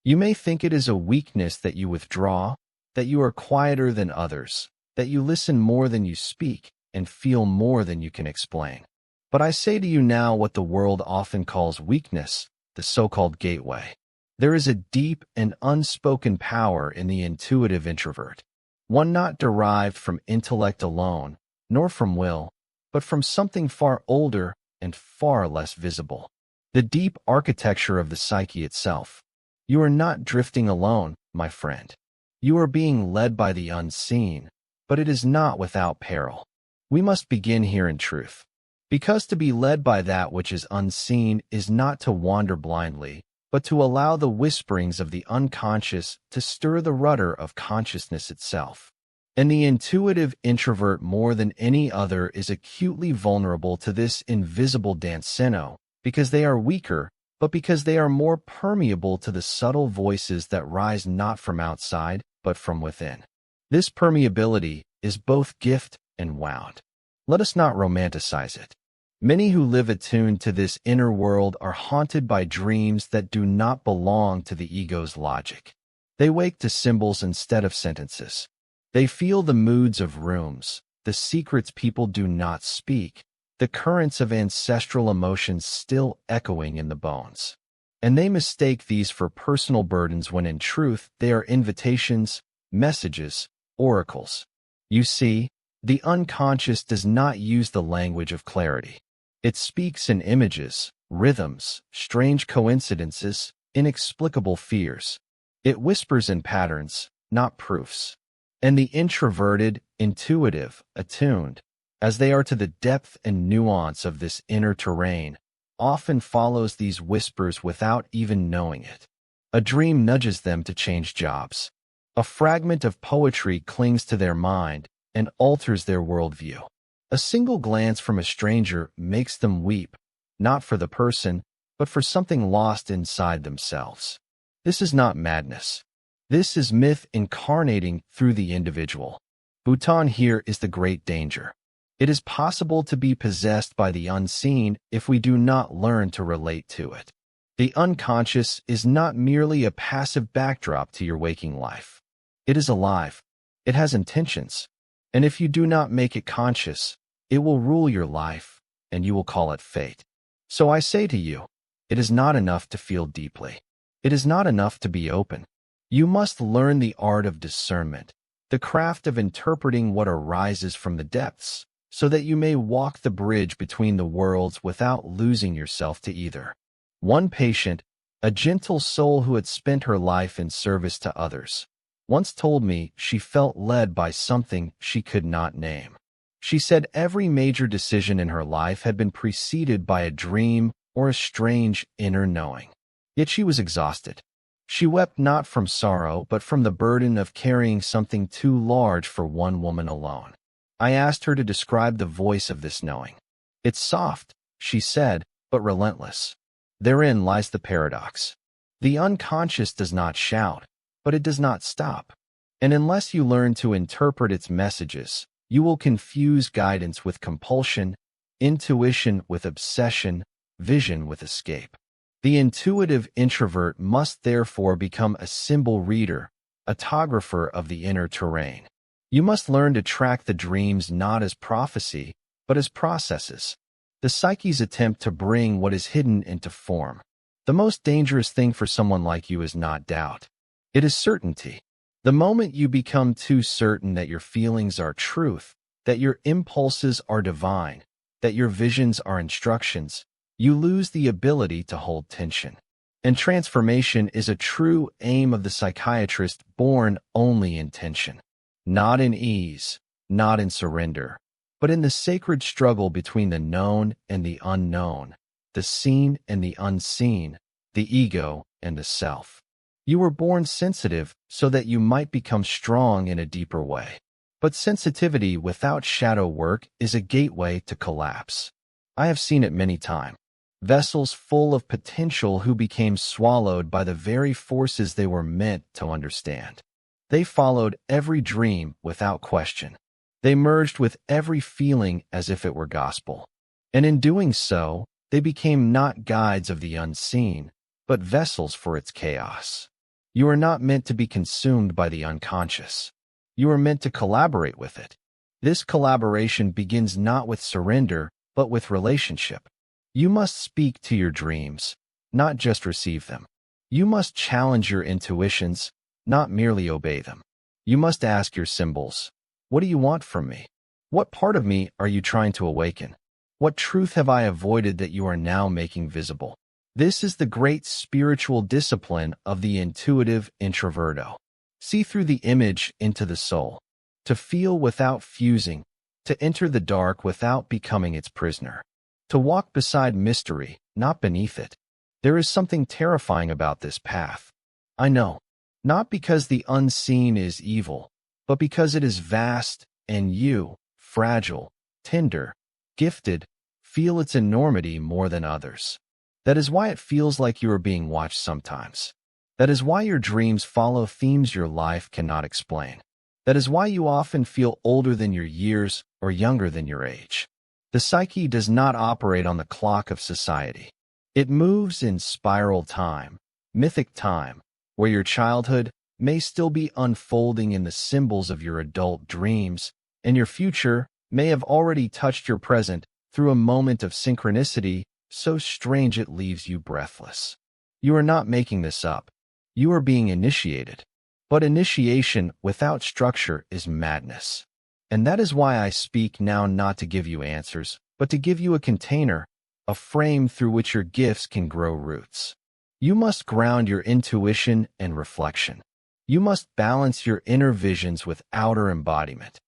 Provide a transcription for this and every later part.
You may think it is a weakness that you withdraw, that you are quieter than others, that you listen more than you speak, and feel more than you can explain. But I say to you now what the world often calls weakness, the so-called gateway. There is a deep and unspoken power in the intuitive introvert, one not derived from intellect alone, nor from will, but from something far older and far less visible. The deep architecture of the psyche itself. You are not drifting alone, my friend. You are being led by the unseen, but it is not without peril. We must begin here in truth. Because to be led by that which is unseen is not to wander blindly, but to allow the whisperings of the unconscious to stir the rudder of consciousness itself. And the intuitive introvert more than any other is acutely vulnerable to this invisible dancino, because they are weaker, but because they are more permeable to the subtle voices that rise not from outside, but from within. This permeability is both gift and wound. Let us not romanticize it. Many who live attuned to this inner world are haunted by dreams that do not belong to the ego's logic. They wake to symbols instead of sentences. They feel the moods of rooms, the secrets people do not speak, the currents of ancestral emotions still echoing in the bones. And they mistake these for personal burdens when in truth they are invitations, messages, oracles. You see, the unconscious does not use the language of clarity. It speaks in images, rhythms, strange coincidences, inexplicable fears. It whispers in patterns, not proofs. And the introverted, intuitive, attuned, as they are to the depth and nuance of this inner terrain, often follows these whispers without even knowing it. A dream nudges them to change jobs. A fragment of poetry clings to their mind and alters their worldview. A single glance from a stranger makes them weep, not for the person, but for something lost inside themselves. This is not madness. This is myth incarnating through the individual. Bhutan here is the great danger. It is possible to be possessed by the unseen if we do not learn to relate to it. The unconscious is not merely a passive backdrop to your waking life. It is alive. It has intentions. And if you do not make it conscious, it will rule your life, and you will call it fate. So I say to you, it is not enough to feel deeply. It is not enough to be open. You must learn the art of discernment, the craft of interpreting what arises from the depths, so that you may walk the bridge between the worlds without losing yourself to either. One patient, a gentle soul who had spent her life in service to others, once told me she felt led by something she could not name. She said every major decision in her life had been preceded by a dream or a strange inner knowing. Yet she was exhausted. She wept not from sorrow, but from the burden of carrying something too large for one woman alone. I asked her to describe the voice of this knowing. It's soft, she said, but relentless. Therein lies the paradox. The unconscious does not shout, but it does not stop. And unless you learn to interpret its messages, you will confuse guidance with compulsion, intuition with obsession, vision with escape. The intuitive introvert must therefore become a symbol reader, a topographer of the inner terrain. You must learn to track the dreams not as prophecy, but as processes. The psyche's attempt to bring what is hidden into form. The most dangerous thing for someone like you is not doubt. It is certainty. The moment you become too certain that your feelings are truth, that your impulses are divine, that your visions are instructions, you lose the ability to hold tension. And transformation is a true aim of the psychiatrist born only in tension. Not in ease, not in surrender, but in the sacred struggle between the known and the unknown, the seen and the unseen, the ego and the self. You were born sensitive so that you might become strong in a deeper way. But sensitivity without shadow work is a gateway to collapse. I have seen it many times. Vessels full of potential who became swallowed by the very forces they were meant to understand. They followed every dream without question. They merged with every feeling as if it were gospel. And in doing so, they became not guides of the unseen, but vessels for its chaos. You are not meant to be consumed by the unconscious. You are meant to collaborate with it. This collaboration begins not with surrender, but with relationship. You must speak to your dreams, not just receive them. You must challenge your intuitions, not merely obey them. You must ask your symbols, what do you want from me? What part of me are you trying to awaken? What truth have I avoided that you are now making visible? This is the great spiritual discipline of the intuitive introverto. See through the image into the soul, to feel without fusing, to enter the dark without becoming its prisoner, to walk beside mystery, not beneath it. There is something terrifying about this path. I know, not because the unseen is evil, but because it is vast, and you, fragile, tender, gifted, feel its enormity more than others. That is why it feels like you are being watched sometimes. That is why your dreams follow themes your life cannot explain. That is why you often feel older than your years or younger than your age. The psyche does not operate on the clock of society. It moves in spiral time, mythic time, where your childhood may still be unfolding in the symbols of your adult dreams, and your future may have already touched your present through a moment of synchronicity so strange it leaves you breathless. You are not making this up. You are being initiated. But initiation without structure is madness. And that is why I speak now, not to give you answers, but to give you a container, a frame through which your gifts can grow roots. You must ground your intuition and reflection. You must balance your inner visions with outer embodiment.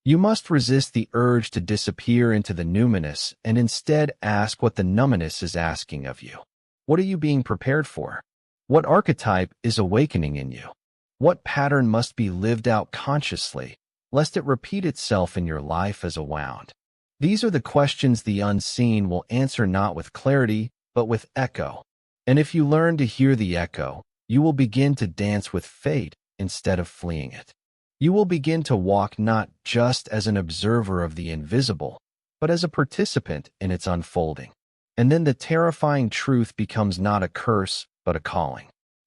You must resist the urge to disappear into the numinous and instead ask what the numinous is asking of you. What are you being prepared for? What archetype is awakening in you? What pattern must be lived out consciously, lest it repeat itself in your life as a wound? These are the questions the unseen will answer, not with clarity, but with echo. And if you learn to hear the echo, you will begin to dance with fate instead of fleeing it. You will begin to walk not just as an observer of the invisible, but as a participant in its unfolding. And then the terrifying truth becomes not a curse, but a calling.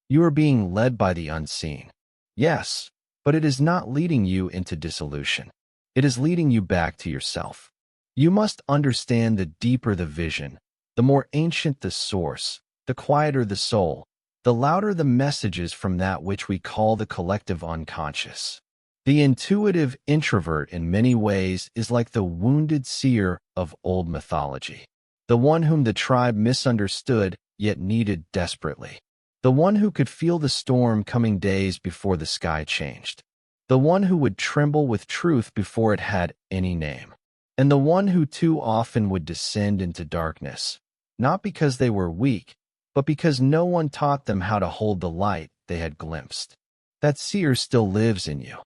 You are being led by the unseen. Yes, but it is not leading you into dissolution. It is leading you back to yourself. You must understand, the deeper the vision, the more ancient the source, the quieter the soul, the louder the messages from that which we call the collective unconscious. The intuitive introvert in many ways is like the wounded seer of old mythology, the one whom the tribe misunderstood yet needed desperately, the one who could feel the storm coming days before the sky changed, the one who would tremble with truth before it had any name, and the one who too often would descend into darkness, not because they were weak, but because no one taught them how to hold the light they had glimpsed. That seer still lives in you.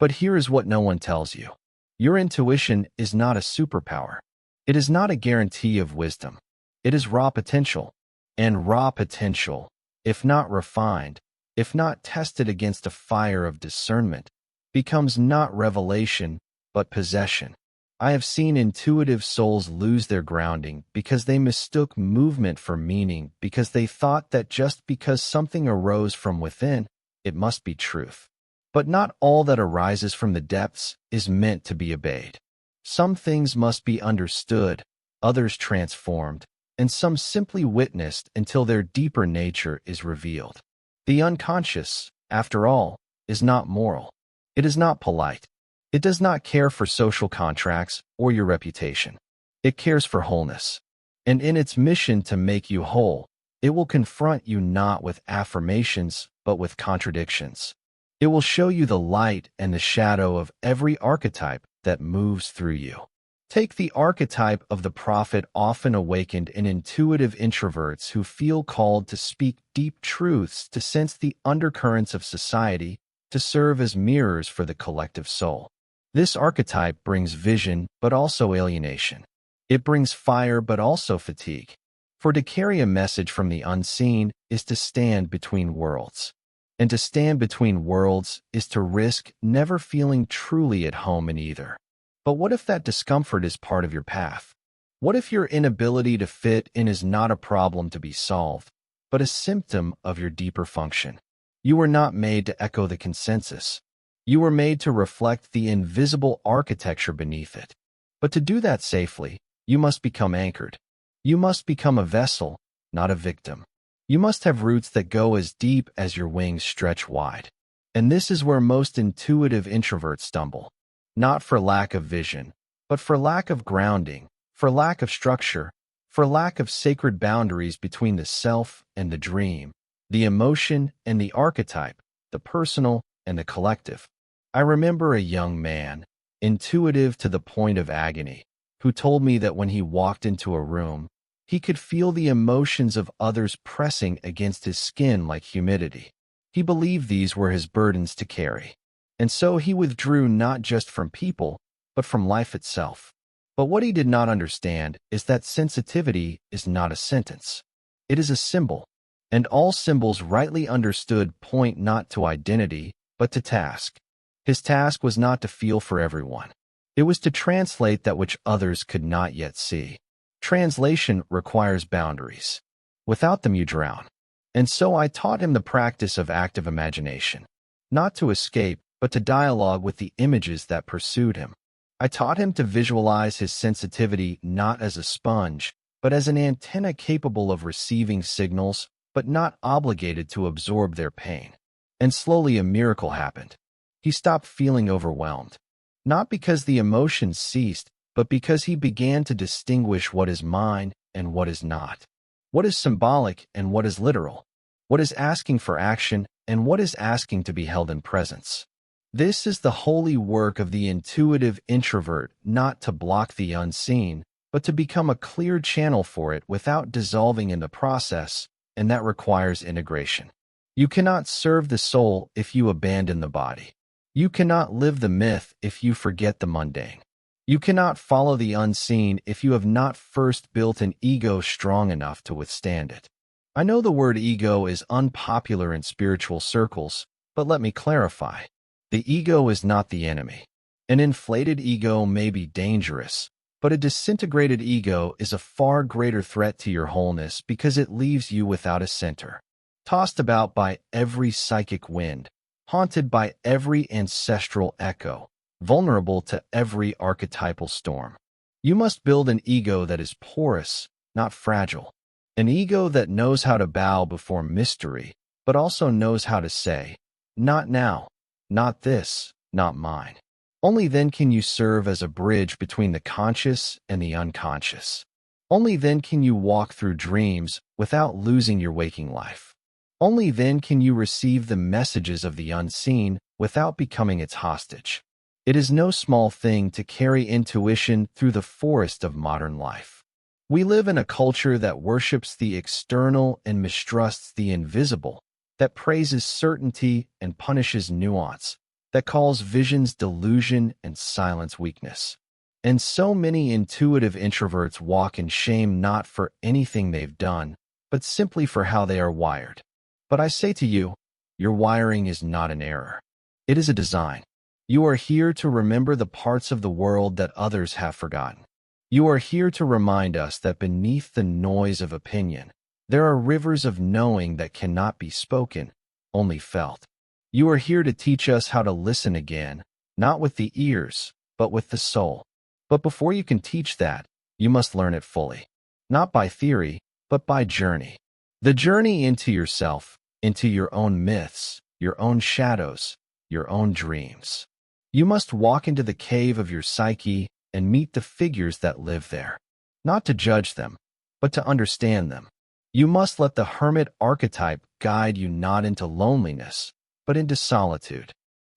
But here is what no one tells you. Your intuition is not a superpower. It is not a guarantee of wisdom. It is raw potential. And raw potential, if not refined, if not tested against a fire of discernment, becomes not revelation, but possession. I have seen intuitive souls lose their grounding because they mistook movement for meaning, because they thought that just because something arose from within, it must be truth. But not all that arises from the depths is meant to be obeyed. Some things must be understood, others transformed, and some simply witnessed until their deeper nature is revealed. The unconscious, after all, is not moral. It is not polite. It does not care for social contracts or your reputation. It cares for wholeness. And in its mission to make you whole, it will confront you not with affirmations, but with contradictions. It will show you the light and the shadow of every archetype that moves through you. Take the archetype of the prophet, often awakened in intuitive introverts who feel called to speak deep truths, to sense the undercurrents of society, to serve as mirrors for the collective soul. This archetype brings vision, but also alienation. It brings fire, but also fatigue. For to carry a message from the unseen is to stand between worlds. And to stand between worlds is to risk never feeling truly at home in either. But what if that discomfort is part of your path? What if your inability to fit in is not a problem to be solved, but a symptom of your deeper function? You were not made to echo the consensus. You were made to reflect the invisible architecture beneath it. But to do that safely, you must become anchored. You must become a vessel, not a victim. You must have roots that go as deep as your wings stretch wide. And this is where most intuitive introverts stumble. Not for lack of vision, but for lack of grounding, for lack of structure, for lack of sacred boundaries between the self and the dream, the emotion and the archetype, the personal and the collective. I remember a young man, intuitive to the point of agony, who told me that when he walked into a room, he could feel the emotions of others pressing against his skin like humidity. He believed these were his burdens to carry. And so he withdrew not just from people, but from life itself. But what he did not understand is that sensitivity is not a sentence. It is a symbol. And all symbols rightly understood point not to identity, but to task. His task was not to feel for everyone. It was to translate that which others could not yet see. Translation requires boundaries. Without them you drown. And so I taught him the practice of active imagination. Not to escape, but to dialogue with the images that pursued him. I taught him to visualize his sensitivity not as a sponge, but as an antenna capable of receiving signals, but not obligated to absorb their pain. And slowly a miracle happened. He stopped feeling overwhelmed. Not because the emotions ceased, but because he began to distinguish what is mine and what is not. What is symbolic and what is literal. What is asking for action and what is asking to be held in presence. This is the holy work of the intuitive introvert, not to block the unseen, but to become a clear channel for it without dissolving in the process, and that requires integration. You cannot serve the soul if you abandon the body. You cannot live the myth if you forget the mundane. You cannot follow the unseen if you have not first built an ego strong enough to withstand it. I know the word ego is unpopular in spiritual circles, but let me clarify. The ego is not the enemy. An inflated ego may be dangerous, but a disintegrated ego is a far greater threat to your wholeness because it leaves you without a center, tossed about by every psychic wind, haunted by every ancestral echo, vulnerable to every archetypal storm. You must build an ego that is porous, not fragile. An ego that knows how to bow before mystery, but also knows how to say, not now, not this, not mine. Only then can you serve as a bridge between the conscious and the unconscious. Only then can you walk through dreams without losing your waking life. Only then can you receive the messages of the unseen without becoming its hostage. It is no small thing to carry intuition through the forest of modern life. We live in a culture that worships the external and mistrusts the invisible, that praises certainty and punishes nuance, that calls visions delusion and silence weakness. And so many intuitive introverts walk in shame not for anything they've done, but simply for how they are wired. But I say to you, your wiring is not an error. It is a design. You are here to remember the parts of the world that others have forgotten. You are here to remind us that beneath the noise of opinion, there are rivers of knowing that cannot be spoken, only felt. You are here to teach us how to listen again, not with the ears, but with the soul. But before you can teach that, you must learn it fully. Not by theory, but by journey. The journey into yourself, into your own myths, your own shadows, your own dreams. You must walk into the cave of your psyche and meet the figures that live there. Not to judge them, but to understand them. You must let the hermit archetype guide you not into loneliness, but into solitude.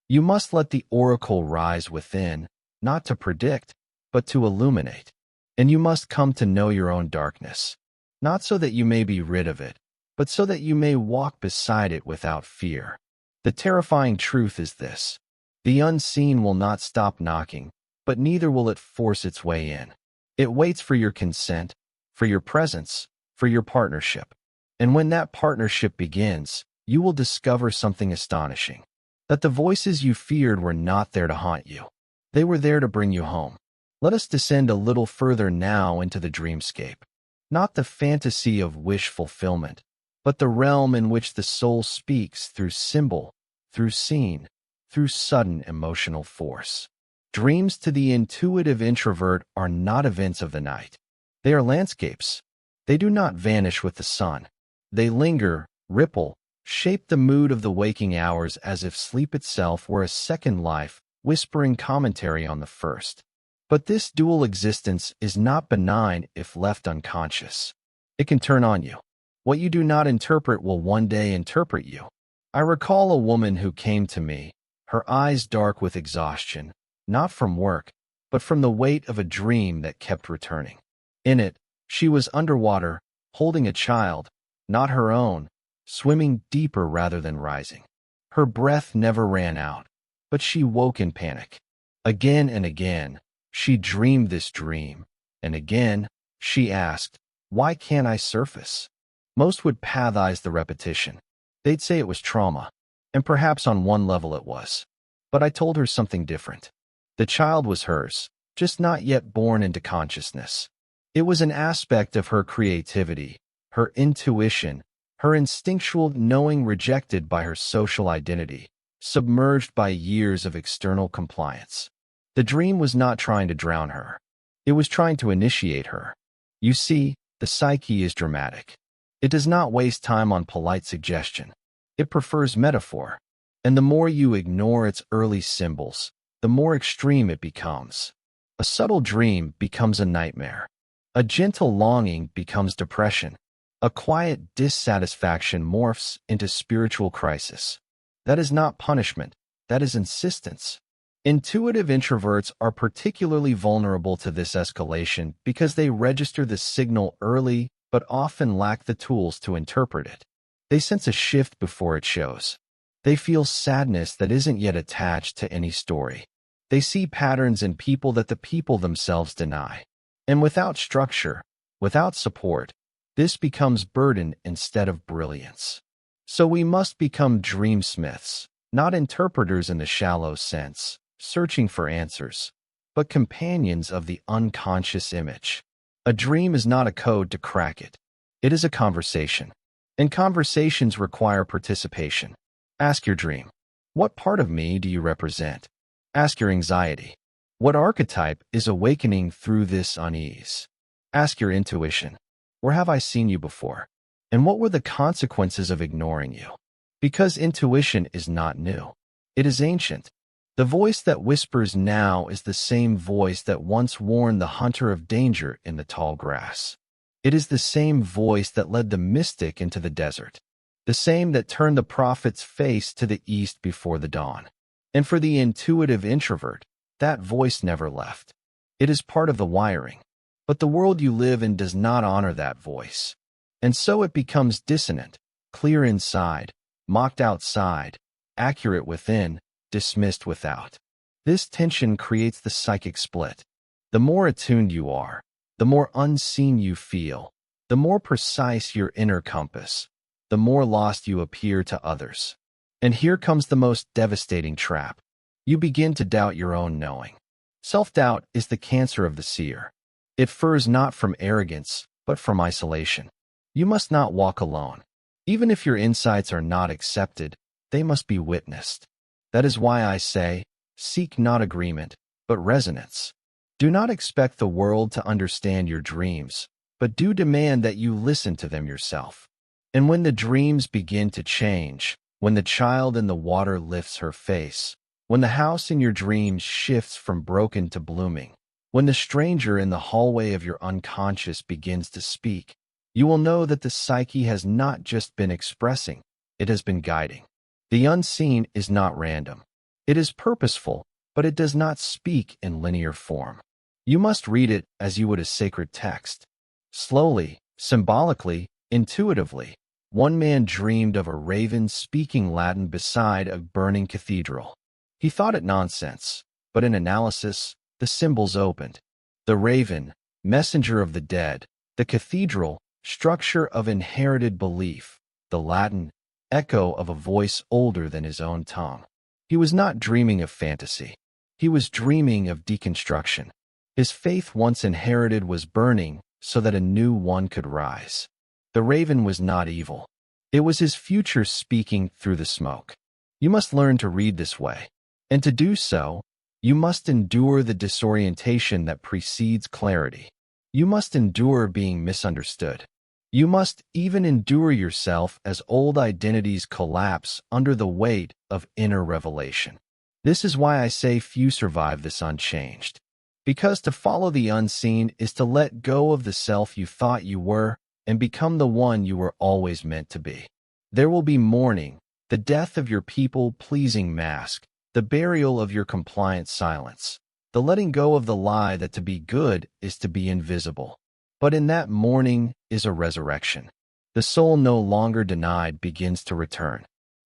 You must let the oracle rise within, not to predict, but to illuminate. And you must come to know your own darkness, not so that you may be rid of it, but so that you may walk beside it without fear. The terrifying truth is this: the unseen will not stop knocking, but neither will it force its way in. It waits for your consent, for your presence, for your partnership. And when that partnership begins, you will discover something astonishing. That the voices you feared were not there to haunt you. They were there to bring you home. Let us descend a little further now into the dreamscape. Not the fantasy of wish fulfillment, but the realm in which the soul speaks through symbol, through scene, through sudden emotional force. Dreams to the intuitive introvert are not events of the night. They are landscapes. They do not vanish with the sun. They linger, ripple, shape the mood of the waking hours as if sleep itself were a second life, whispering commentary on the first. But this dual existence is not benign if left unconscious. It can turn on you. What you do not interpret will one day interpret you. I recall a woman who came to me, her eyes dark with exhaustion, not from work, but from the weight of a dream that kept returning. In it, she was underwater, holding a child, not her own, swimming deeper rather than rising. Her breath never ran out, but she woke in panic. Again and again, she dreamed this dream, and again, she asked, "Why can't I surface?" Most would pathize the repetition. They'd say it was trauma, and perhaps on one level it was. But I told her something different. The child was hers, just not yet born into consciousness. It was an aspect of her creativity, her intuition, her instinctual knowing rejected by her social identity, submerged by years of external compliance. The dream was not trying to drown her. It was trying to initiate her. You see, the psyche is dramatic. It does not waste time on polite suggestion. It prefers metaphor. And the more you ignore its early symbols, the more extreme it becomes. A subtle dream becomes a nightmare. A gentle longing becomes depression. A quiet dissatisfaction morphs into spiritual crisis. That is not punishment. That is insistence. Intuitive introverts are particularly vulnerable to this escalation because they register the signal early but often lack the tools to interpret it. They sense a shift before it shows. They feel sadness that isn't yet attached to any story. They see patterns in people that the people themselves deny. And without structure, without support, this becomes burden instead of brilliance. So we must become dreamsmiths, not interpreters in the shallow sense, searching for answers, but companions of the unconscious image. A dream is not a code to crack it. It is a conversation. And conversations require participation. Ask your dream, what part of me do you represent? Ask your anxiety, what archetype is awakening through this unease? Ask your intuition, where have I seen you before? And what were the consequences of ignoring you? Because intuition is not new. It is ancient. The voice that whispers now is the same voice that once warned the hunter of danger in the tall grass. It is the same voice that led the mystic into the desert, the same that turned the prophet's face to the east before the dawn. And for the intuitive introvert, that voice never left. It is part of the wiring. But the world you live in does not honor that voice. And so it becomes dissonant, clear inside, mocked outside, accurate within, dismissed without. This tension creates the psychic split. The more attuned you are, the more unseen you feel, the more precise your inner compass, the more lost you appear to others. And here comes the most devastating trap. You begin to doubt your own knowing. Self-doubt is the cancer of the seer. It furs not from arrogance, but from isolation. You must not walk alone. Even if your insights are not accepted, they must be witnessed. That is why I say, seek not agreement, but resonance. Do not expect the world to understand your dreams, but do demand that you listen to them yourself. And when the dreams begin to change, when the child in the water lifts her face, when the house in your dreams shifts from broken to blooming, when the stranger in the hallway of your unconscious begins to speak, you will know that the psyche has not just been expressing, it has been guiding. The unseen is not random. It is purposeful, but it does not speak in linear form. You must read it as you would a sacred text. Slowly, symbolically, intuitively, one man dreamed of a raven speaking Latin beside a burning cathedral. He thought it nonsense, but in analysis, the symbols opened. The raven, messenger of the dead; the cathedral, structure of inherited belief; the Latin, echo of a voice older than his own tongue. He was not dreaming of fantasy. He was dreaming of deconstruction. His faith once inherited was burning so that a new one could rise. The raven was not evil. It was his future speaking through the smoke. You must learn to read this way. And to do so, you must endure the disorientation that precedes clarity. You must endure being misunderstood. You must even endure yourself as old identities collapse under the weight of inner revelation. This is why I say few survive this unchanged. Because to follow the unseen is to let go of the self you thought you were and become the one you were always meant to be. There will be mourning, the death of your people-pleasing mask, the burial of your compliant silence, the letting go of the lie that to be good is to be invisible. But in that mourning is a resurrection. The soul no longer denied begins to return.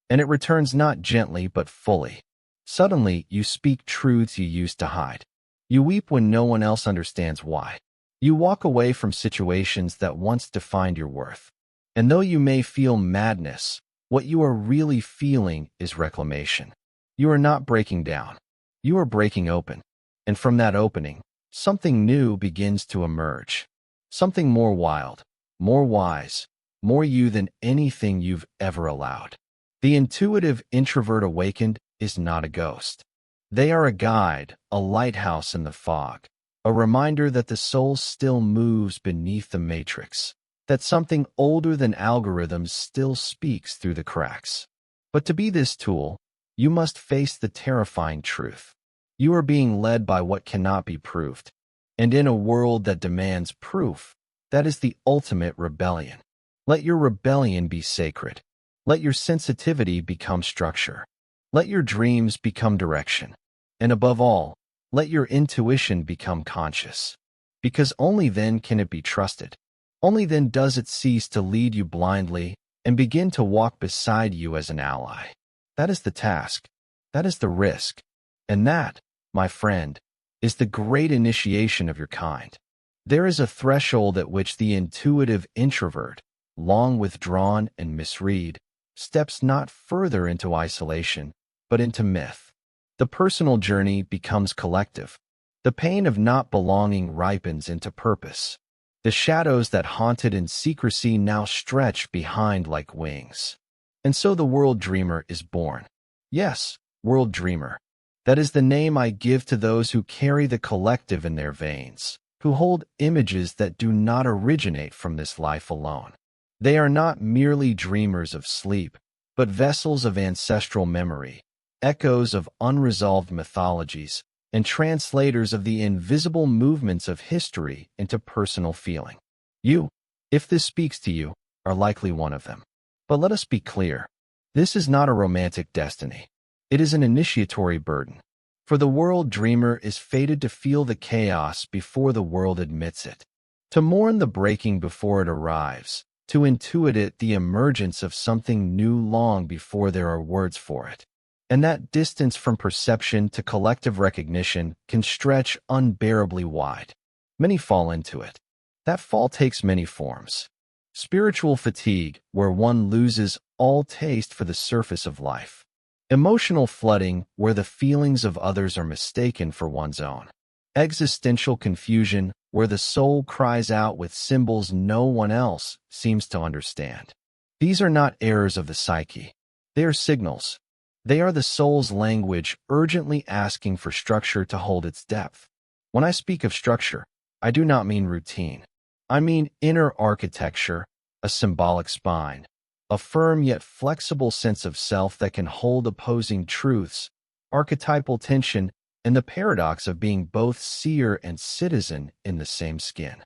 And it returns not gently but fully. Suddenly, you speak truths you used to hide. You weep when no one else understands why. You walk away from situations that once defined your worth. And though you may feel madness, what you are really feeling is reclamation. You are not breaking down. You are breaking open. And from that opening, something new begins to emerge. Something more wild, more wise, more you than anything you've ever allowed. The intuitive introvert awakened is not a ghost. They are a guide, a lighthouse in the fog, a reminder that the soul still moves beneath the matrix, that something older than algorithms still speaks through the cracks. But to be this tool, you must face the terrifying truth. You are being led by what cannot be proved. And in a world that demands proof, that is the ultimate rebellion. Let your rebellion be sacred. Let your sensitivity become structure. Let your dreams become direction. And above all, let your intuition become conscious. Because only then can it be trusted. Only then does it cease to lead you blindly and begin to walk beside you as an ally. That is the task. That is the risk. And that, my friend, is the great initiation of your kind. There is a threshold at which the intuitive introvert, long withdrawn and misread, steps not further into isolation, but into myth. The personal journey becomes collective. The pain of not belonging ripens into purpose. The shadows that haunted in secrecy now stretch behind like wings. And so the world dreamer is born. Yes, world dreamer. That is the name I give to those who carry the collective in their veins, who hold images that do not originate from this life alone. They are not merely dreamers of sleep, but vessels of ancestral memory, echoes of unresolved mythologies, and translators of the invisible movements of history into personal feeling. You, if this speaks to you, are likely one of them. But let us be clear. This is not a romantic destiny. It is an initiatory burden. For the world dreamer is fated to feel the chaos before the world admits it, to mourn the breaking before it arrives, to intuit it the emergence of something new long before there are words for it. And that distance from perception to collective recognition can stretch unbearably wide. Many fall into it. That fall takes many forms. Spiritual fatigue, where one loses all taste for the surface of life. Emotional flooding, where the feelings of others are mistaken for one's own. Existential confusion, where the soul cries out with symbols no one else seems to understand. These are not errors of the psyche. They are signals. They are the soul's language urgently asking for structure to hold its depth. When I speak of structure, I do not mean routine. I mean inner architecture, a symbolic spine, a firm yet flexible sense of self that can hold opposing truths, archetypal tension, and the paradox of being both seer and citizen in the same skin.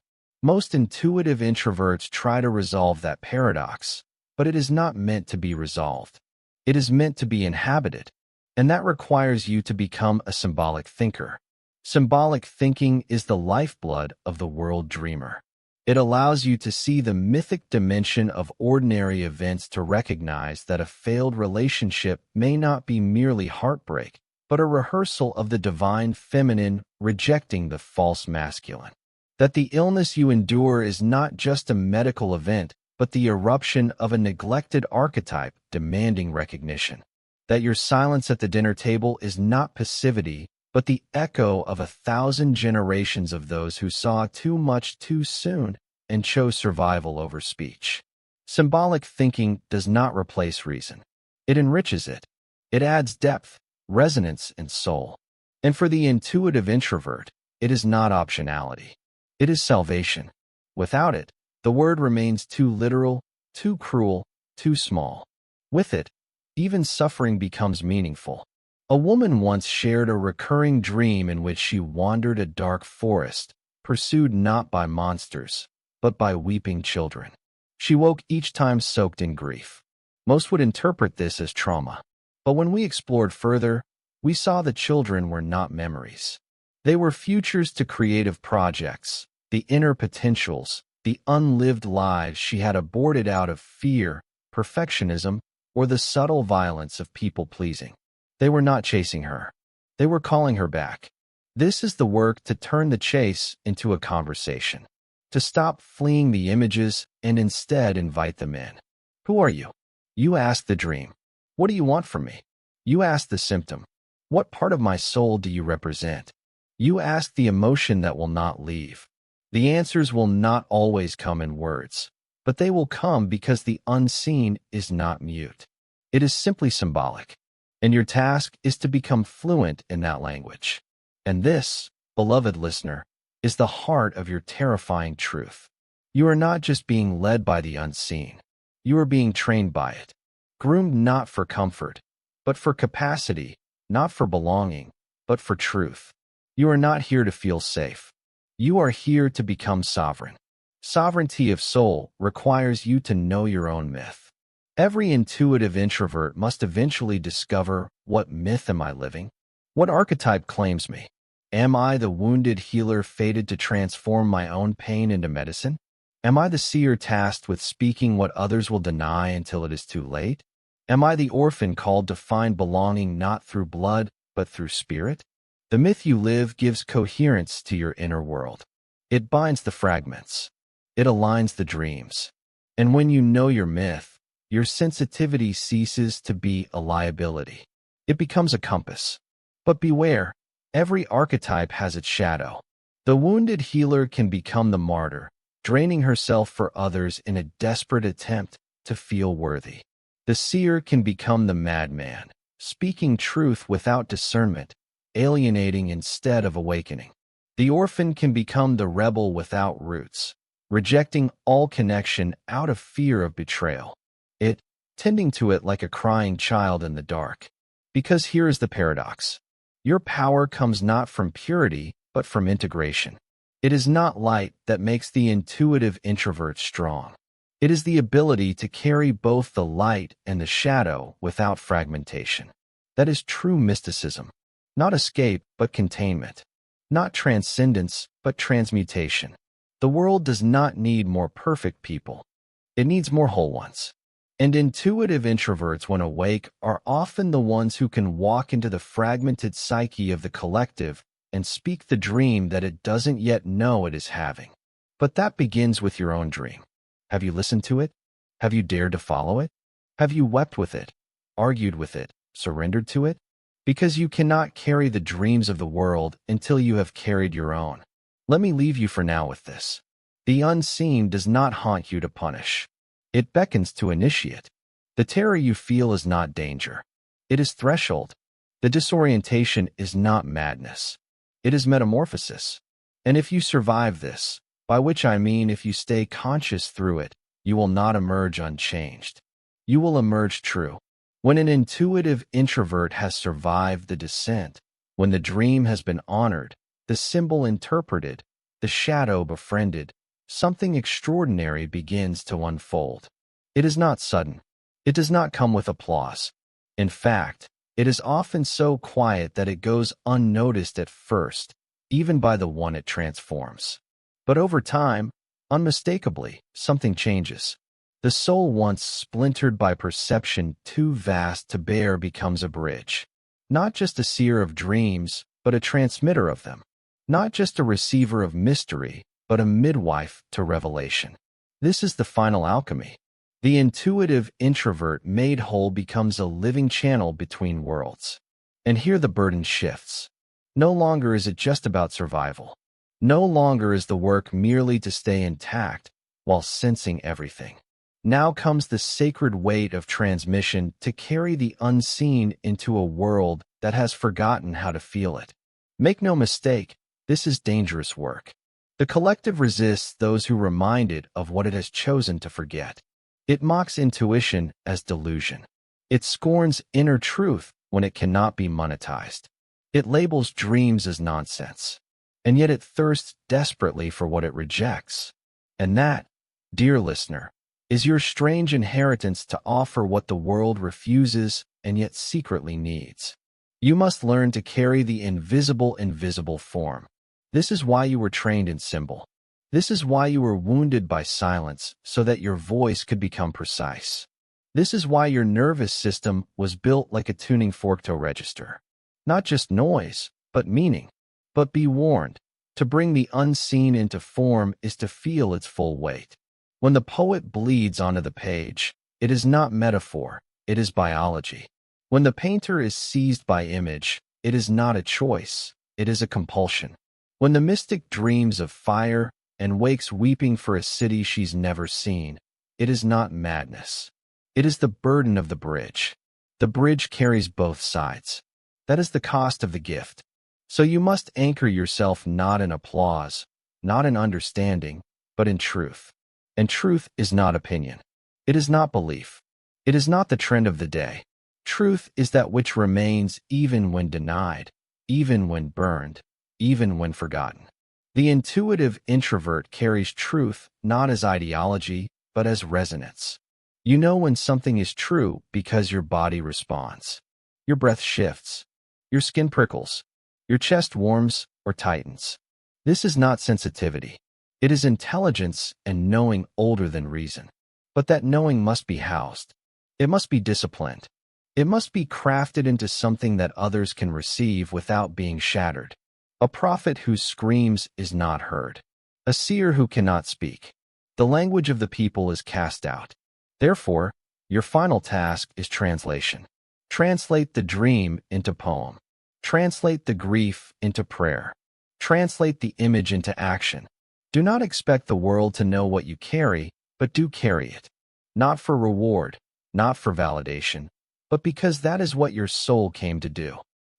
Most intuitive introverts try to resolve that paradox, but it is not meant to be resolved. It is meant to be inhabited, and that requires you to become a symbolic thinker. Symbolic thinking is the lifeblood of the world dreamer. It allows you to see the mythic dimension of ordinary events, to recognize that a failed relationship may not be merely heartbreak, but a rehearsal of the divine feminine rejecting the false masculine. That the illness you endure is not just a medical event, but the eruption of a neglected archetype demanding recognition. That your silence at the dinner table is not passivity, but the echo of 1,000 generations of those who saw too much too soon and chose survival over speech. Symbolic thinking does not replace reason. It enriches it. It adds depth, resonance, and soul. And for the intuitive introvert, it is not optionality. It is salvation. Without it, the word remains too literal, too cruel, too small. With it, even suffering becomes meaningful. A woman once shared a recurring dream in which she wandered a dark forest, pursued not by monsters, but by weeping children. She woke each time soaked in grief. Most would interpret this as trauma. But when we explored further, we saw the children were not memories. They were futures to creative projects, the inner potentials, the unlived lives she had aborted out of fear, perfectionism, or the subtle violence of people-pleasing. They were not chasing her. They were calling her back. This is the work to turn the chase into a conversation, to stop fleeing the images and instead invite them in. Who are you? You ask the dream. What do you want from me? You ask the symptom. What part of my soul do you represent? You ask the emotion that will not leave. The answers will not always come in words, but they will come because the unseen is not mute. It is simply symbolic, and your task is to become fluent in that language. And this, beloved listener, is the heart of your terrifying truth. You are not just being led by the unseen. You are being trained by it, groomed not for comfort, but for capacity, not for belonging, but for truth. You are not here to feel safe. You are here to become sovereign. Sovereignty of soul requires you to know your own myth. Every intuitive introvert must eventually discover, what myth am I living? What archetype claims me? Am I the wounded healer fated to transform my own pain into medicine? Am I the seer tasked with speaking what others will deny until it is too late? Am I the orphan called to find belonging not through blood, but through spirit? The myth you live gives coherence to your inner world. It binds the fragments. It aligns the dreams. And when you know your myth, your sensitivity ceases to be a liability. It becomes a compass. But beware, every archetype has its shadow. The wounded healer can become the martyr, draining herself for others in a desperate attempt to feel worthy. The seer can become the madman, speaking truth without discernment, alienating instead of awakening. The orphan can become the rebel without roots, rejecting all connection out of fear of betrayal. It, tending to it like a crying child in the dark. Because here is the paradox. Your power comes not from purity, but from integration. It is not light that makes the intuitive introvert strong. It is the ability to carry both the light and the shadow without fragmentation. That is true mysticism. Not escape, but containment. Not transcendence, but transmutation. The world does not need more perfect people. It needs more whole ones. And intuitive introverts, when awake, are often the ones who can walk into the fragmented psyche of the collective and speak the dream that it doesn't yet know it is having. But that begins with your own dream. Have you listened to it? Have you dared to follow it? Have you wept with it, argued with it, surrendered to it? Because you cannot carry the dreams of the world until you have carried your own. Let me leave you for now with this. The unseen does not haunt you to punish. It beckons to initiate. The terror you feel is not danger. It is threshold. The disorientation is not madness. It is metamorphosis. And if you survive this, by which I mean if you stay conscious through it, you will not emerge unchanged. You will emerge true. When an intuitive introvert has survived the descent, when the dream has been honored, the symbol interpreted, the shadow befriended, something extraordinary begins to unfold. It is not sudden. It does not come with applause. In fact, it is often so quiet that it goes unnoticed at first, even by the one it transforms. But over time, unmistakably, something changes. The soul once splintered by perception too vast to bear becomes a bridge. Not just a seer of dreams, but a transmitter of them. Not just a receiver of mystery, but a midwife to revelation. This is the final alchemy. The intuitive introvert made whole becomes a living channel between worlds. And here the burden shifts. No longer is it just about survival. No longer is the work merely to stay intact while sensing everything. Now comes the sacred weight of transmission to carry the unseen into a world that has forgotten how to feel it. Make no mistake, this is dangerous work. The collective resists those who remind it of what it has chosen to forget. It mocks intuition as delusion. It scorns inner truth when it cannot be monetized. It labels dreams as nonsense. And yet it thirsts desperately for what it rejects. And that, dear listener, is your strange inheritance to offer what the world refuses and yet secretly needs. You must learn to carry the invisible form. This is why you were trained in symbol. This is why you were wounded by silence so that your voice could become precise. This is why your nervous system was built like a tuning fork to register. Not just noise, but meaning. But be warned, to bring the unseen into form is to feel its full weight. When the poet bleeds onto the page, it is not metaphor, it is biology. When the painter is seized by image, it is not a choice, it is a compulsion. When the mystic dreams of fire and wakes weeping for a city she's never seen, it is not madness. It is the burden of the bridge. The bridge carries both sides. That is the cost of the gift. So you must anchor yourself not in applause, not in understanding, but in truth. And truth is not opinion. It is not belief. It is not the trend of the day. Truth is that which remains even when denied, even when burned, even when forgotten. The intuitive introvert carries truth not as ideology, but as resonance. You know when something is true because your body responds. Your breath shifts. Your skin prickles. Your chest warms or tightens. This is not sensitivity. It is intelligence and knowing older than reason. But that knowing must be housed. It must be disciplined. It must be crafted into something that others can receive without being shattered. A prophet whose screams is not heard. A seer who cannot speak. The language of the people is cast out. Therefore, your final task is translation. Translate the dream into poem. Translate the grief into prayer. Translate the image into action. Do not expect the world to know what you carry, but do carry it. Not for reward, not for validation, but because that is what your soul came to do.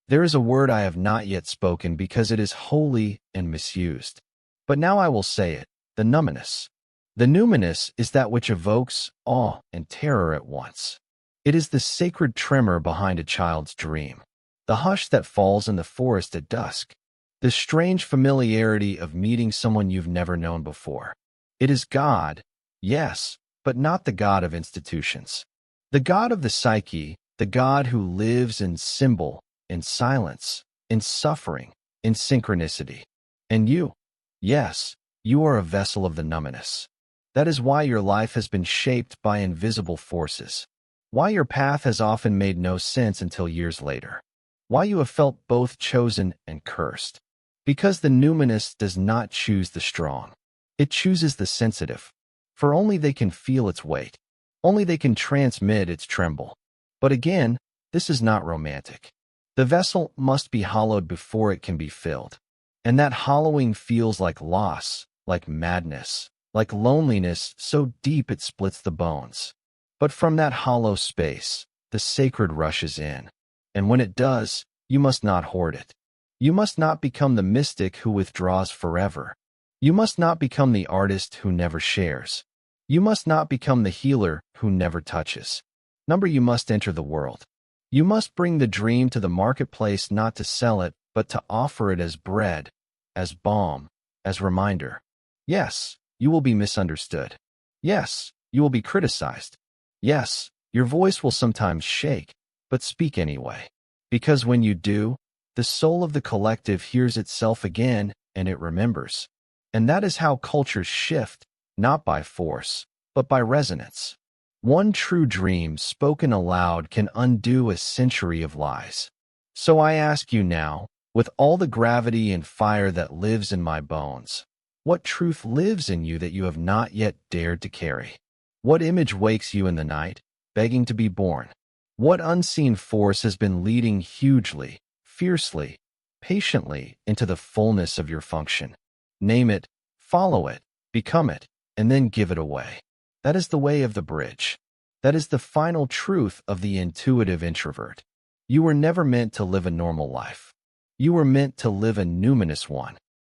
There is a word I have not yet spoken because it is holy and misused. But now I will say it, the numinous. The numinous is that which evokes awe and terror at once. It is the sacred tremor behind a child's dream. The hush that falls in the forest at dusk. The strange familiarity of meeting someone you've never known before. It is God, yes, but not the God of institutions. The God of the psyche, the God who lives in symbol, in silence, in suffering, in synchronicity. And you, yes, you are a vessel of the numinous. That is why your life has been shaped by invisible forces. Why your path has often made no sense until years later. Why you have felt both chosen and cursed. Because the numinous does not choose the strong. It chooses the sensitive. For only they can feel its weight. Only they can transmit its tremble. But again, this is not romantic. The vessel must be hollowed before it can be filled. And that hollowing feels like loss, like madness, like loneliness so deep it splits the bones. But from that hollow space, the sacred rushes in. And when it does, you must not hoard it. You must not become the mystic who withdraws forever. You must not become the artist who never shares. You must not become the healer who never touches. You must enter the world. You must bring the dream to the marketplace not to sell it, but to offer it as bread, as balm, as reminder. Yes, you will be misunderstood. Yes, you will be criticized. Yes, your voice will sometimes shake, but speak anyway. Because when you do, the soul of the collective hears itself again and it remembers. And that is how cultures shift, not by force, but by resonance. One true dream spoken aloud can undo a century of lies. So I ask you now, with all the gravity and fire that lives in my bones, what truth lives in you that you have not yet dared to carry? What image wakes you in the night, begging to be born? What unseen force has been leading hugely, fiercely, patiently into the fullness of your function? Name it, follow it, become it, and then give it away. That is the way of the bridge. That is the final truth of the intuitive introvert. You were never meant to live a normal life. You were meant to live a numinous one.